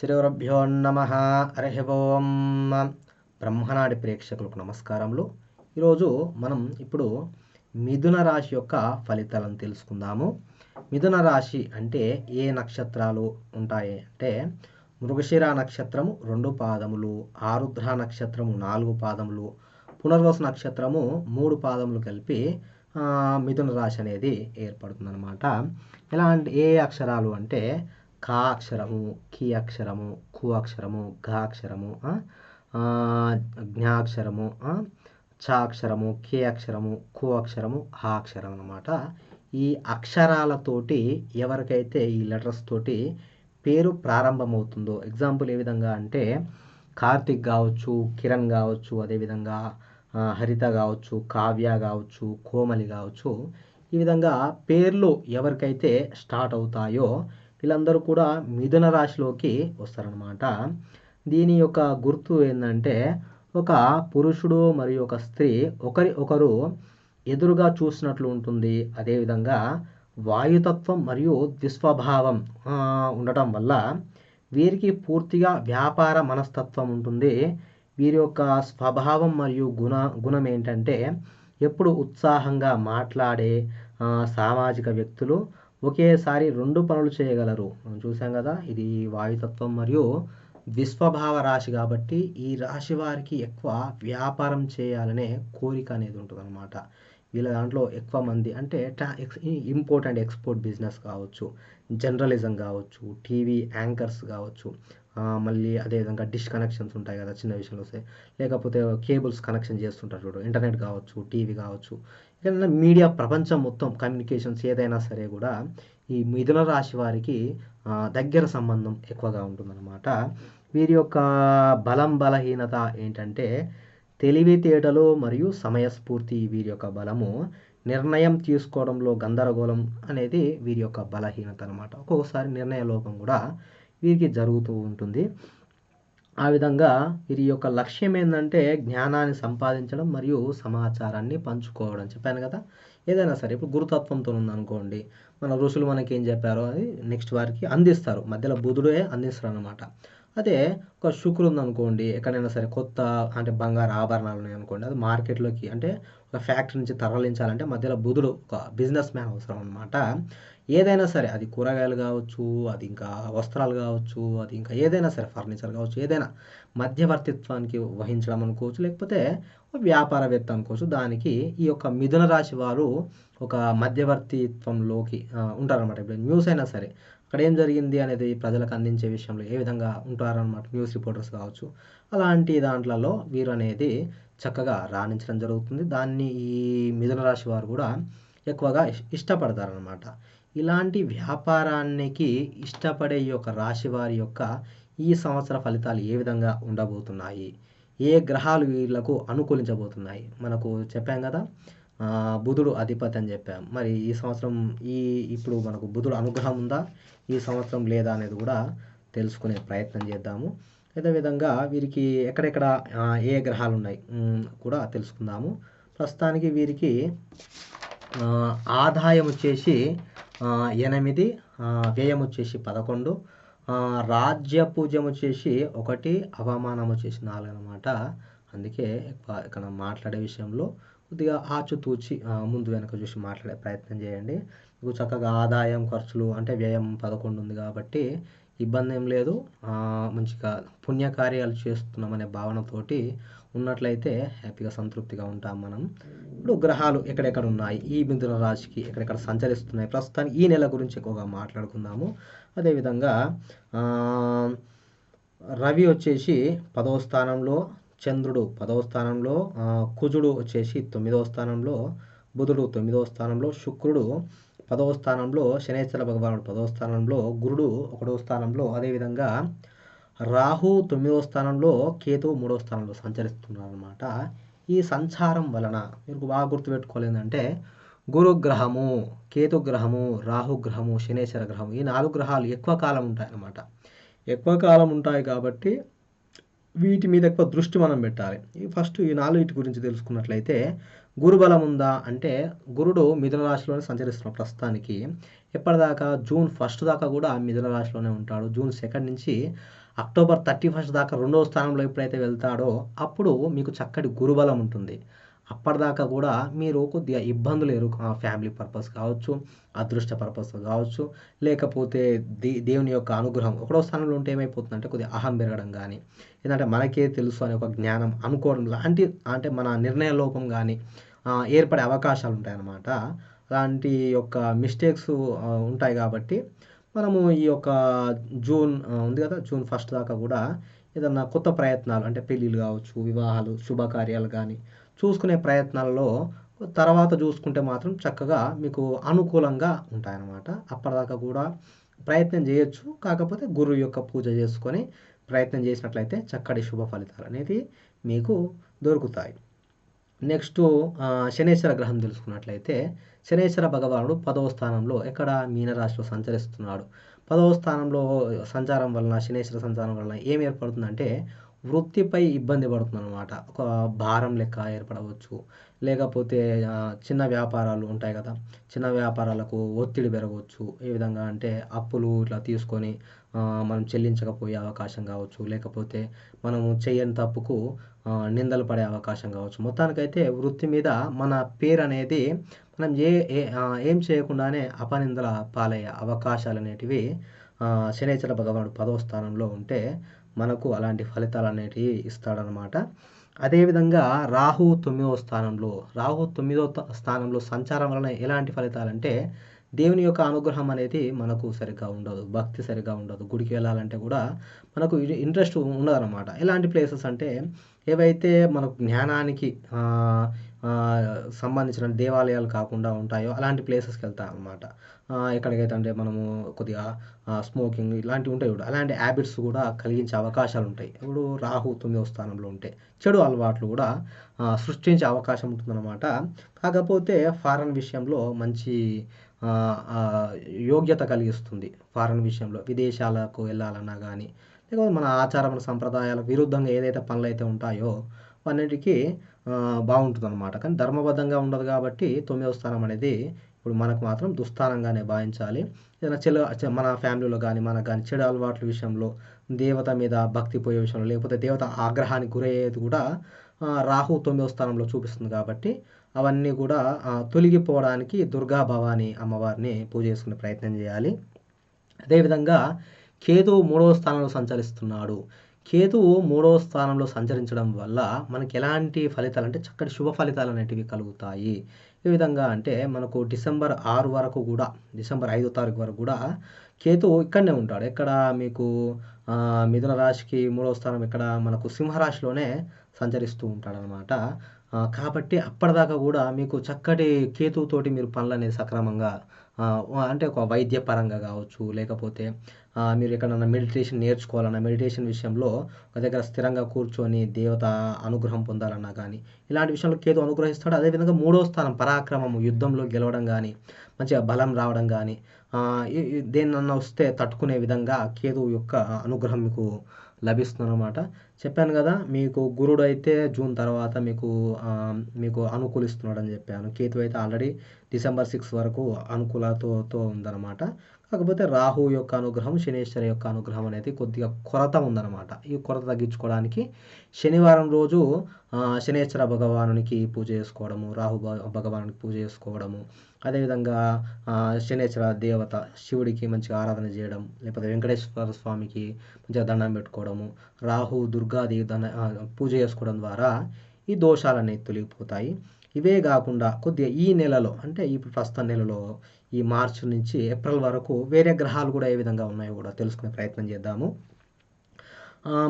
శ్రీగురుభ్యో నమః. హరి ఓం. బ్రహ్మనాడి ప్రేక్షకులకు నమస్కారములు. ఈరోజు మనం ఇప్పుడు మిథున రాశి యొక్క ఫలితాలను తెలుసుకుందాము. మిథున రాశి అంటే ఏ నక్షత్రాలు ఉంటాయి అంటే మృగశిర నక్షత్రము 2 పాదములు, ఆరుద్ర నక్షత్రము 4 పాదములు, పునర్వసు నక్షత్రము 3 పాదములు కలిపి మిథున రాశి అనేది ఏర్పడుతుందన్నమాట. ఎలాంటి ఏ అక్షరాలు అంటే కా అక్షరము, కి అక్షరము, కు అక్షరము, ఘ అక్షరము, జ్ఞాక్షరము, చ అక్షరము, కే అక్షరము, కు అక్షరము, హ అక్షరం అన్నమాట. ఈ అక్షరాలతోటి ఎవరికైతే ఈ లెటర్స్ తోటి పేరు ప్రారంభమవుతుందో, ఎగ్జాంపుల్ ఏ విధంగా అంటే కార్తిక్ కావచ్చు, కిరణ్ కావచ్చు, అదేవిధంగా హరిత కావచ్చు, కావ్య కావచ్చు, కోమలి కావచ్చు, ఈ విధంగా పేర్లు ఎవరికైతే స్టార్ట్ అవుతాయో వీళ్ళందరూ కూడా మిథున రాశిలోకి వస్తారనమాట. దీని యొక్క గుర్తు ఏంటంటే ఒక పురుషుడు మరియు ఒక స్త్రీ ఒకరు ఎదురుగా చూసినట్లు ఉంటుంది. అదేవిధంగా వాయుతత్వం మరియు ద్విస్వభావం ఉండటం వల్ల వీరికి పూర్తిగా వ్యాపార మనస్తత్వం ఉంటుంది. వీరి యొక్క స్వభావం మరియు గుణం ఏంటంటే ఎప్పుడు ఉత్సాహంగా మాట్లాడే సామాజిక వ్యక్తులు, ఒకేసారి 2 పనులు చేయగలరు. మనం చూసాం కదా, ఇది వాయుతత్వం మరియు ద్విస్వభావ రాశి కాబట్టి ఈ రాశి వారికి ఎక్కువ వ్యాపారం చేయాలనే కోరిక అనేది ఉంటుంది అనమాట. వీళ్ళ దాంట్లో ఎక్కువ మంది అంటే ఇంపోర్ట్ అండ్ ఎక్స్పోర్ట్ బిజినెస్ కావచ్చు, జర్నలిజం కావచ్చు, టీవీ యాంకర్స్ కావచ్చు, మళ్ళీ అదేవిధంగా డిష్ కనెక్షన్స్ ఉంటాయి కదా, చిన్న విషయంలో వస్తాయి, లేకపోతే కేబుల్స్ కనెక్షన్ చేస్తుంటారు చూడు, ఇంటర్నెట్ కావచ్చు, టీవీ కావచ్చు, ఏదైనా మీడియా ప్రపంచం మొత్తం కమ్యూనికేషన్స్ ఏదైనా సరే కూడా ఈ మిథున రాశి వారికి దగ్గర సంబంధం ఎక్కువగా ఉంటుందన్నమాట. వీరి యొక్క బలహీనత ఏంటంటే తెలివితేటలు మరియు సమయస్ఫూర్తి వీరి యొక్క బలము. నిర్ణయం తీసుకోవడంలో గందరగోళం అనేది వీరి యొక్క బలహీనత అనమాట. ఒక్కొక్కసారి నిర్ణయ లోపం కూడా వీరికి జరుగుతూ ఉంటుంది. ఆ విధంగా వీరి యొక్క లక్ష్యం ఏంటంటే జ్ఞానాన్ని సంపాదించడం మరియు సమాచారాన్ని పంచుకోవడం. చెప్పాను కదా, ఏదైనా సరే ఇప్పుడు గురుతత్వంతో ఉందనుకోండి, మన ఋషులు మనకి ఏం చెప్పారో అది నెక్స్ట్ వారికి అందిస్తారు. మధ్యలో బుధుడే అందిస్తారు అనమాట. అదే ఒక శుక్రుడు ఉందనుకోండి, ఎక్కడైనా సరే కొత్త అంటే బంగారు ఆభరణాలు ఉన్నాయనుకోండి, అది మార్కెట్లోకి అంటే ఒక ఫ్యాక్టరీ నుంచి తరలించాలంటే మధ్యలో బుధుడు ఒక బిజినెస్ మ్యాన్ అవసరం అనమాట. ఏదైనా సరే అది కూరగాయలు కావచ్చు, అది ఇంకా వస్త్రాలు కావచ్చు, అది ఇంకా ఏదైనా సరే ఫర్నిచర్ కావచ్చు, ఏదైనా మధ్యవర్తిత్వానికి వహించడం అనుకోవచ్చు, లేకపోతే వ్యాపారవేత్త అనుకోవచ్చు. దానికి ఈ యొక్క మిథున రాశి వారు ఒక మధ్యవర్తిత్వంలోకి ఉంటారనమాట. ఇప్పుడు న్యూస్ అయినా సరే అక్కడ ఏం జరిగింది అనేది ప్రజలకు అందించే విషయంలో ఏ విధంగా ఉంటారనమాట, న్యూస్ రిపోర్టర్స్ కావచ్చు. అలాంటి దాంట్లలో వీరు అనేది చక్కగా రాణించడం జరుగుతుంది. దాన్ని ఈ మిథున రాశి వారు కూడా ఎక్కువగా ఇష్టపడతారనమాట. ఇలాంటి వ్యాపారానికి ఇష్టపడే ఈ యొక్క రాశి వారి యొక్క ఈ సంవత్సర ఫలితాలు ఏ విధంగా ఉండబోతున్నాయి, ఏ గ్రహాలు వీళ్ళకు అనుకూలించబోతున్నాయి మనకు చెప్పాం కదా, బుధుడు అధిపతి అని చెప్పాం. మరి ఈ సంవత్సరం ఇప్పుడు మనకు బుధుడు అనుగ్రహం ఉందా ఈ సంవత్సరం లేదా అనేది కూడా తెలుసుకునే ప్రయత్నం చేద్దాము. అదేవిధంగా వీరికి ఎక్కడెక్కడ ఏ గ్రహాలు ఉన్నాయి కూడా తెలుసుకుందాము. ప్రస్తుతానికి వీరికి ఆదాయం వచ్చేసి 8, వ్యయం వచ్చేసి 11, రాజ్య పూజ్యం వచ్చేసి 1, అవమానం వచ్చేసి 4 అనమాట. అందుకే ఇక్కడ మాట్లాడే విషయంలో కొద్దిగా ఆచితూచి ముందు వెనక చూసి మాట్లాడే ప్రయత్నం చేయండి. మీకు చక్కగా ఆదాయం ఖర్చులు అంటే వ్యయం 11 ఉంది కాబట్టి ఇబ్బంది ఏం లేదు. మంచిగా పుణ్యకార్యాలు చేస్తున్నామనే భావనతోటి ఉన్నట్లయితే హ్యాపీగా సంతృప్తిగా ఉంటాం మనం. ఇప్పుడు గ్రహాలు ఎక్కడెక్కడ ఉన్నాయి, ఈ మిథున రాశికి ఎక్కడెక్కడ సంచరిస్తున్నాయి, ప్రస్తుతానికి ఈ నెల గురించి ఎక్కువగా మాట్లాడుకుందాము. అదేవిధంగా రవి వచ్చేసి 10వ స్థానంలో, చంద్రుడు 10వ స్థానంలో, కుజుడు వచ్చేసి 9వ స్థానంలో, బుధుడు 9వ స్థానంలో, శుక్రుడు 10వ స్థానంలో, శనేశ్వర భగవానుడు 10వ స్థానంలో, గురుడు 1వ స్థానంలో, అదేవిధంగా రాహు 9వ స్థానంలో, కేతు 3వ స్థానంలో సంచరిస్తున్నారు అనమాట. ఈ సంచారం వలన మీరు బాగా గుర్తుపెట్టుకోవాలి ఏంటంటే గురుగ్రహము, కేతుగ్రహము, రాహుగ్రహము, శనేశ్వర గ్రహం, ఈ 4 గ్రహాలు ఎక్కువ కాలం ఉంటాయి అన్నమాట. ఎక్కువ కాలం ఉంటాయి కాబట్టి వీటి మీద ఎక్కువ దృష్టి మనం పెట్టాలి. ఫస్ట్ ఈ 4 గురించి తెలుసుకున్నట్లయితే గురుబలం ఉందా అంటే గురుడు మిథున రాశిలోనే సంచరిస్తున్నాడు ప్రస్తుతానికి. ఎప్పటిదాకా జూన్ 1 దాకా కూడా మిథున రాశిలోనే ఉంటాడు. జూన్ 2 నుంచి అక్టోబర్ 31 దాకా రెండవ స్థానంలో ఎప్పుడైతే వెళ్తాడో అప్పుడు మీకు చక్కటి గురుబలం ఉంటుంది. అప్పటిదాకా కూడా మీరు కొద్దిగా ఇబ్బందులు ఫ్యామిలీ పర్పస్ కావచ్చు, అదృష్ట పర్పస్ కావచ్చు, లేకపోతే దేవుని యొక్క అనుగ్రహం ఒకటో స్థానంలో ఉంటే ఏమైపోతుందంటే కొద్దిగా అహం పెరగడం కానీ, ఏంటంటే మనకే తెలుసు అనే ఒక జ్ఞానం అనుకోవడం లాంటి, అంటే మన నిర్ణయ లోపం కానీ ఏర్పడే అవకాశాలు ఉంటాయన్నమాట. అలాంటి యొక్క మిస్టేక్స్ ఉంటాయి కాబట్టి మనము ఈ యొక్క జూన్ ఉంది కదా, జూన్ 1 దాకా కూడా ఏదన్నా కొత్త ప్రయత్నాలు అంటే పెళ్ళిళ్ళు కావచ్చు, వివాహాలు, శుభకార్యాలు కానీ చూసుకునే ప్రయత్నాల్లో తర్వాత చూసుకుంటే మాత్రం చక్కగా మీకు అనుకూలంగా ఉంటాయన్నమాట. అప్పటిదాకా కూడా ప్రయత్నం చేయొచ్చు. కాకపోతే గురువు యొక్క పూజ చేసుకొని ప్రయత్నం చేసినట్లయితే చక్కటి శుభ ఫలితాలు అనేది మీకు దొరుకుతాయి. నెక్స్ట్ శనేశ్వర గ్రహం తెలుసుకున్నట్లయితే శనేశ్వర భగవానుడు 10వ స్థానంలో ఎక్కడ మీనరాశిలో సంచరిస్తున్నాడు. 10వ స్థానంలో సంచారం వలన, శనేశ్వర సంచారం వలన ఏం ఏర్పడుతుందంటే వృత్తిపై ఇబ్బంది పడుతుందన్నమాట. ఒక భారం లెక్క ఏర్పడవచ్చు. లేకపోతే చిన్న వ్యాపారాలు ఉంటాయి కదా, చిన్న వ్యాపారాలకు ఒత్తిడి పెరగవచ్చు. ఏ విధంగా అంటే అప్పులు ఇట్లా తీసుకొని మనం చెల్లించకపోయే అవకాశం కావచ్చు. లేకపోతే మనము చేయని తప్పుకు నిందలు పడే అవకాశం కావచ్చు. మొత్తానికైతే వృత్తి మీద మన పేరు అనేది మనం ఏం చేయకుండానే అపనిందల పాలయ్యే అవకాశాలు అనేటివి శనేశ్వర భగవానుడు 10వ స్థానంలో ఉంటే మనకు అలాంటి ఫలితాలు అనేటివి ఇస్తాడనమాట. అదేవిధంగా రాహు 9వ స్థానంలో, రాహు 9వ స్థానంలో సంచారం వలన ఎలాంటి ఫలితాలంటే దేవుని యొక్క అనుగ్రహం అనేది మనకు సరిగ్గా ఉండదు. భక్తి సరిగ్గా ఉండదు. గుడికి వెళ్ళాలంటే కూడా మనకు ఇంట్రెస్ట్ ఉండదన్నమాట. ఎలాంటి ప్లేసెస్ అంటే ఏవైతే మనకు జ్ఞానానికి సంబంధించిన దేవాలయాలు కాకుండా ఉంటాయో అలాంటి ప్లేసెస్కి వెళ్తాం అనమాట. ఎక్కడికైతే అంటే మనము కొద్దిగా స్మోకింగ్ ఇలాంటివి ఉంటాయి చూడు, అలాంటి హ్యాబిట్స్ కూడా కలిగించే అవకాశాలు ఉంటాయి. ఇప్పుడు రాహు 9వ స్థానంలో ఉంటే చెడు అలవాట్లు కూడా సృష్టించే అవకాశం ఉంటుందన్నమాట. కాకపోతే ఫారెన్ విషయంలో మంచి యోగ్యత కలిగిస్తుంది. ఫారెన్ విషయంలో విదేశాలకు వెళ్ళాలన్నా కానీ, లేకపోతే మన ఆచార మన సంప్రదాయాలకు విరుద్ధంగా ఏదైతే పనులైతే ఉంటాయో అన్నిటికీ బాగుంటుందన్నమాట. కానీ ధర్మబద్ధంగా ఉండదు కాబట్టి 9వ స్థానం అనేది ఇప్పుడు మనకు మాత్రం దుస్థానంగానే భావించాలి. ఏదైనా మన ఫ్యామిలీలో కానీ మనకు కానీ చెడు అలవాట్ల విషయంలో, దేవత మీద భక్తి పోయే విషయంలో, లేకపోతే దేవత ఆగ్రహానికి గురయ్యేది కూడా రాహు 9వ స్థానంలో చూపిస్తుంది కాబట్టి అవన్నీ కూడా తొలగిపోవడానికి దుర్గా భవాని అమ్మవారిని పూజ చేసుకునే ప్రయత్నం చేయాలి. అదేవిధంగా కేతువు 3వ స్థానంలో సంచరిస్తున్నాడు. కేతువు 3వ స్థానంలో సంచరించడం వల్ల మనకి ఎలాంటి ఫలితాలు అంటే చక్కటి శుభ ఫలితాలు అనేటివి కలుగుతాయి. ఏ విధంగా అంటే మనకు డిసెంబర్ 6 వరకు కూడా, డిసెంబర్ 5వ తారీఖు వరకు కూడా కేతువు ఇక్కడనే ఉంటాడు. ఎక్కడ మీకు మిథున రాశికి 3వ స్థానం ఎక్కడ మనకు సింహరాశిలోనే సంచరిస్తూ ఉంటాడనమాట. కాబట్టి అప్పటిదాకా కూడా మీకు చక్కటి కేతువుతోటి మీరు పనులనేది సక్రమంగా అంటే ఒక వైద్య పరంగా కావచ్చు, లేకపోతే మీరు ఎక్కడన్నా మెడిటేషన్ నేర్చుకోవాలన్నా, మెడిటేషన్ విషయంలో ఒక దగ్గర స్థిరంగా కూర్చొని దేవత అనుగ్రహం పొందాలన్నా కానీ ఇలాంటి విషయంలో కేతు అనుగ్రహిస్తాడు. అదేవిధంగా 3వ స్థానం పరాక్రమము, యుద్ధంలో గెలవడం కానీ, మంచిగా బలం రావడం కానీ, దేన్నన్నా వస్తే తట్టుకునే విధంగా కేతువు యొక్క అనుగ్రహం మీకు లభిస్తుందన్నమాట. చెప్పాను కదా, మీకు గురుడు అయితే జూన్ తర్వాత మీకు అనుకూలిస్తున్నాడని చెప్పాను. కేతు అయితే ఆల్రెడీ డిసెంబర్ 6 వరకు అనుకూలతతో ఉందన్నమాట. కాకపోతే రాహు యొక్క అనుగ్రహం, శనేశ్వర యొక్క అనుగ్రహం అనేది కొద్దిగా కొరత ఉందన్నమాట. ఈ కొరత తగ్గించుకోవడానికి శనివారం రోజు శనేశ్వర భగవానునికి పూజ చేసుకోవడము, రాహు భగవానునికి పూజ చేసుకోవడము, అదేవిధంగా శనేశ్వర దేవత శివుడికి మంచిగా ఆరాధన చేయడం, లేకపోతే వెంకటేశ్వర స్వామికి మంచిగా దండం పెట్టుకోవడము, రాహు దుర్గాదేవి పూజ చేసుకోవడం ద్వారా ఈ దోషాలన్నీ తొలగిపోతాయి. ఇవే కాకుండా కొద్దిగా ఈ నెలలో అంటే ఇప్పుడు ప్రస్తుత నెలలో ఈ మార్చి నుంచి ఏప్రిల్ వరకు వేరే గ్రహాలు కూడా ఏ విధంగా ఉన్నాయో కూడా తెలుసుకునే ప్రయత్నం చేద్దాము.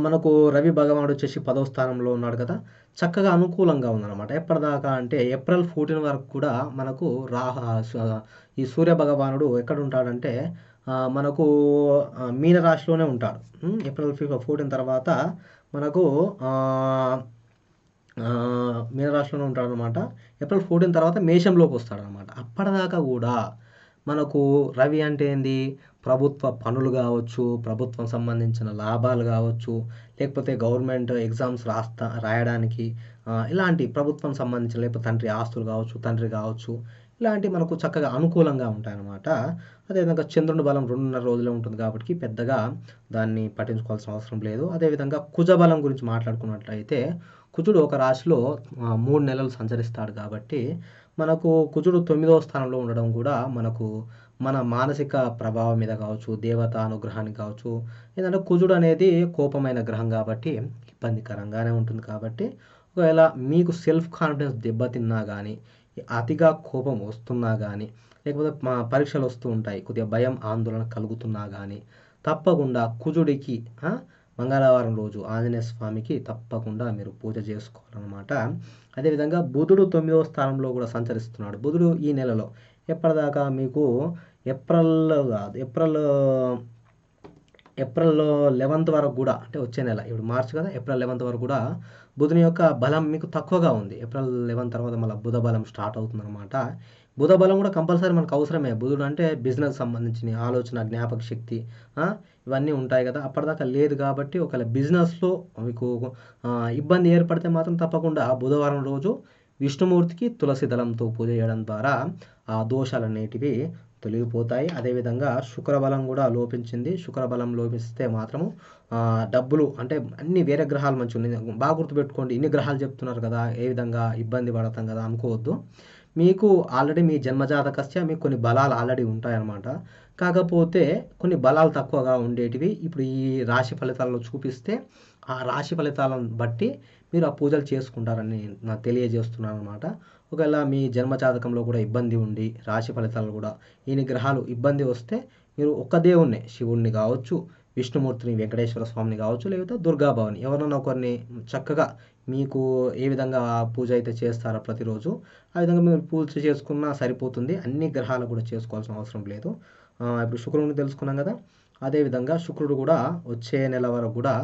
మనకు రవి భగవానుడు వచ్చేసి 10వ స్థానంలో ఉన్నాడు కదా, చక్కగా అనుకూలంగా ఉందన్నమాట. ఎప్పటిదాకా అంటే ఏప్రిల్ 14 వరకు కూడా మనకు ఈ సూర్య భగవానుడు ఎక్కడ ఉంటాడంటే మనకు మీనరాశిలోనే ఉంటాడు. ఏప్రిల్ 14 తర్వాత మనకు మీనరాశిలోనే ఉంటాడనమాట. ఏప్రిల్ 14 తర్వాత మేషంలోకి వస్తాడనమాట. అప్పటిదాకా కూడా మనకు రవి అంటే ఏంది, ప్రభుత్వ పనులు కావచ్చు, ప్రభుత్వం సంబంధించిన లాభాలు కావచ్చు, లేకపోతే గవర్నమెంట్ ఎగ్జామ్స్ రాయడానికి ఇలాంటి ప్రభుత్వం సంబంధించిన లేకపోతే తండ్రి ఆస్తులు కావచ్చు, తండ్రి కావచ్చు, ఇలాంటివి మనకు చక్కగా అనుకూలంగా ఉంటాయన్నమాట. అదేవిధంగా చంద్రుని బలం 2.5 రోజులే ఉంటుంది కాబట్టి పెద్దగా దాన్ని పట్టించుకోవాల్సిన అవసరం లేదు. అదేవిధంగా కుజ బలం గురించి మాట్లాడుకున్నట్లయితే కుజుడు ఒక రాశిలో 3 నెలలు సంచరిస్తాడు కాబట్టి మనకు కుజుడు 9వ స్థానంలో ఉండడం కూడా మనకు మన మానసిక ప్రభావం మీద కావచ్చు, దేవత అనుగ్రహానికి కావచ్చు, ఏంటంటే కుజుడు అనేది కోపమైన గ్రహం కాబట్టి ఇబ్బందికరంగానే ఉంటుంది కాబట్టి ఒకవేళ మీకు సెల్ఫ్ కాన్ఫిడెన్స్ దెబ్బతిన్నా కానీ, అతిగా కోపం వస్తున్నా కానీ, లేకపోతే పరీక్షలు వస్తూ ఉంటాయి, కొద్దిగా భయం ఆందోళన కలుగుతున్నా కానీ తప్పకుండా కుజుడికి మంగళవారం రోజు ఆంజనేయ స్వామికి తప్పకుండా మీరు పూజ చేసుకోవాలన్నమాట. అదేవిధంగా బుధుడు 9వ స్థానంలో కూడా సంచరిస్తున్నాడు. బుధుడు ఈ నెలలో ఎప్పటిదాకా మీకు ఏప్రిల్ 11th వరకు కూడా, అంటే వచ్చే నెల, ఇప్పుడు మార్చ్ కదా, ఏప్రిల్ 11th వరకు కూడా బుధుని యొక్క బలం మీకు తక్కువగా ఉంది. ఏప్రిల్ 11 తర్వాత మళ్ళీ బుధ బలం స్టార్ట్ అవుతుంది అనమాట. బుధ బలం కూడా కంపల్సరీ మనకు అవసరమే. బుధుడు అంటే బిజినెస్ సంబంధించిన ఆలోచన, జ్ఞాపక శక్తి ఇవన్నీ ఉంటాయి కదా. అప్పటిదాకా లేదు కాబట్టి ఒకవేళ బిజినెస్లో మీకు ఇబ్బంది ఏర్పడితే మాత్రం తప్పకుండా బుధవారం రోజు విష్ణుమూర్తికి తులసి దళంతో పూజ చేయడం ద్వారా ఆ దోషాలన్నిటివి తొలగిపోతాయి. అదేవిధంగా శుక్రబలం కూడా లోపించింది. శుక్రబలం లోపిస్తే మాత్రము డబ్బులు అంటే అన్ని వేరే గ్రహాలు మంచిగా ఉన్నాయి. బాగా గుర్తుపెట్టుకోండి, ఇన్ని గ్రహాలు చెప్తున్నారు కదా, ఏ విధంగా ఇబ్బంది పడతాం కదా అనుకోవద్దు. మీకు ఆల్రెడీ మీ జన్మజాతకస్య మీకు కొన్ని బలాలు ఆల్రెడీ ఉంటాయన్నమాట. కాకపోతే కొన్ని బలాలు తక్కువగా ఉండేటివి ఇప్పుడు ఈ రాశి ఫలితాలలో చూపిస్తే ఆ రాశి ఫలితాలను బట్టి మీరు ఆ పూజలు చేసుకుంటారని నాకు తెలియజేస్తున్నాను అనమాట. ఒకవేళ మీ జన్మజాతకంలో కూడా ఇబ్బంది ఉండి రాశి ఫలితాలు కూడా ఇన్ని గ్రహాలు ఇబ్బంది వస్తే మీరు ఒక్క దేవుణ్ణి, శివుణ్ణి కావచ్చు, విష్ణుమూర్తిని, వెంకటేశ్వర స్వామిని కావచ్చు, లేకపోతే దుర్గాభవాని ఎవరన్నా ఒకరిని చక్కగా మీకు ఏ విధంగా పూజ అయితే చేస్తారో ప్రతిరోజు ఆ విధంగా మీరు పూజ చేసుకున్నా సరిపోతుంది. అన్ని గ్రహాలు కూడా చేసుకోవాల్సిన అవసరం లేదు. ఇప్పుడు శుక్రుడిని తెలుసుకున్నాం కదా, అదేవిధంగా శుక్రుడు కూడా వచ్చే నెల వరకు కూడా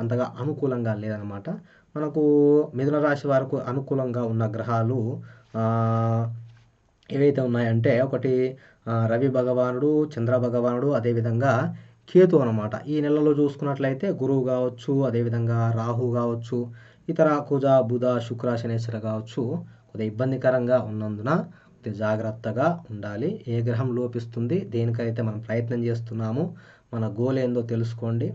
అంతగా అనుకూలంగా లేదనమాట. మనకు మిథున రాశి వరకు అనుకూలంగా ఉన్న గ్రహాలు ఏవైతే ఉన్నాయంటే ఒకటి రవి భగవానుడు, చంద్ర భగవానుడు, అదేవిధంగా కేతు అనమాట. ఈ నెలలో చూసుకున్నట్లయితే గురువు కావచ్చు, అదేవిధంగా రాహు కావచ్చు, ఇతర కుజ, బుధ, శుక్ర, శనేశ్వర కావచ్చు కొద్దిగా ఇబ్బందికరంగా ఉన్నందున కొద్దిగా జాగ్రత్తగా ఉండాలి. ఏ గ్రహం లోపిస్తుంది, దేనికైతే మనం ప్రయత్నం చేస్తున్నాము, మన గోల్ ఏందో తెలుసుకోండి.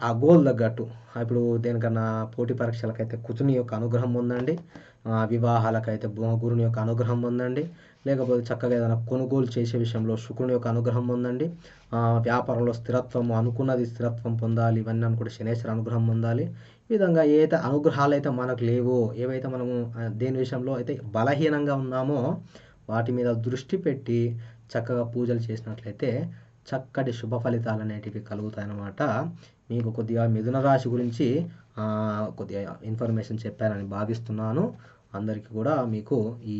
ఆ గోల్ తగ్గట్టు ఇప్పుడు దేనికన్నా పోటీ పరీక్షలకైతే కుజుని యొక్క అనుగ్రహం పొందండి, వివాహాలకైతే గురుని యొక్క అనుగ్రహం పొందండి, లేకపోతే చక్కగా ఏదైనా కొనుగోలు చేసే విషయంలో శుక్రుని యొక్క అనుగ్రహం పొందండి, వ్యాపారంలో స్థిరత్వం, అనుకున్నది స్థిరత్వం పొందాలి, ఇవన్నీ అనుకుంటే శనేశ్వర అనుగ్రహం పొందాలి. ఈ విధంగా ఏదైతే అనుగ్రహాలు అయితే మనకు లేవో, ఏవైతే మనము దేని విషయంలో అయితే బలహీనంగా ఉన్నామో వాటి మీద దృష్టి పెట్టి చక్కగా పూజలు చేసినట్లయితే చక్కటి శుభ ఫలితాలు అనేటివి కలుగుతాయన్నమాట. మీకు కొద్దిగా మిథున రాశి గురించి కొద్దిగా ఇన్ఫర్మేషన్ చెప్పానని భావిస్తున్నాను. అందరికీ కూడా మీకు ఈ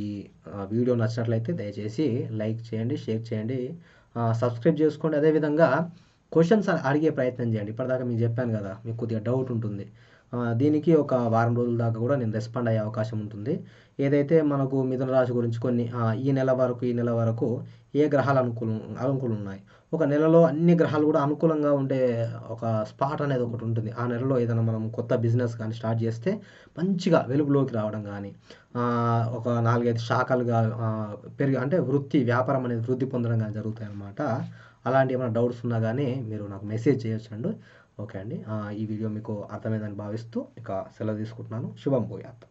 వీడియో నచ్చినట్లయితే దయచేసి లైక్ చేయండి, షేర్ చేయండి, సబ్స్క్రైబ్ చేసుకోండి. అదేవిధంగా క్వశ్చన్స్ అడిగే ప్రయత్నం చేయండి. ఇప్పటిదాకా మీకు చెప్పాను కదా, మీకు కొద్దిగా డౌట్ ఉంటుంది, దీనికి ఒక వారం రోజుల దాకా కూడా నేను రెస్పాండ్ అయ్యే అవకాశం ఉంటుంది. ఏదైతే మనకు మిథున రాశి గురించి కొన్ని ఈ నెల వరకు ఏ గ్రహాలు అనుకూలం ఉన్నాయి, ఒక నెలలో అన్ని గ్రహాలు కూడా అనుకూలంగా ఉండే ఒక స్పాట్ అనేది ఒకటి ఉంటుంది. ఆ నెలలో ఏదైనా మనం కొత్త బిజినెస్ కానీ స్టార్ట్ చేస్తే మంచిగా వెలుగులోకి రావడం కానీ, ఒక 4-5 శాఖలుగా అంటే వ్యాపారం అనేది వృద్ధి పొందడం కానీ జరుగుతాయి అన్నమాట. అలాంటి ఏమైనా డౌట్స్ ఉన్నా కానీ మీరు నాకు మెసేజ్ చేయొచ్చండి. ఓకే అండి, ఈ వీడియో మీకు అర్థమైందని భావిస్తూ ఇక సెలవు తీసుకుంటున్నాను. శుభం భూయాత్.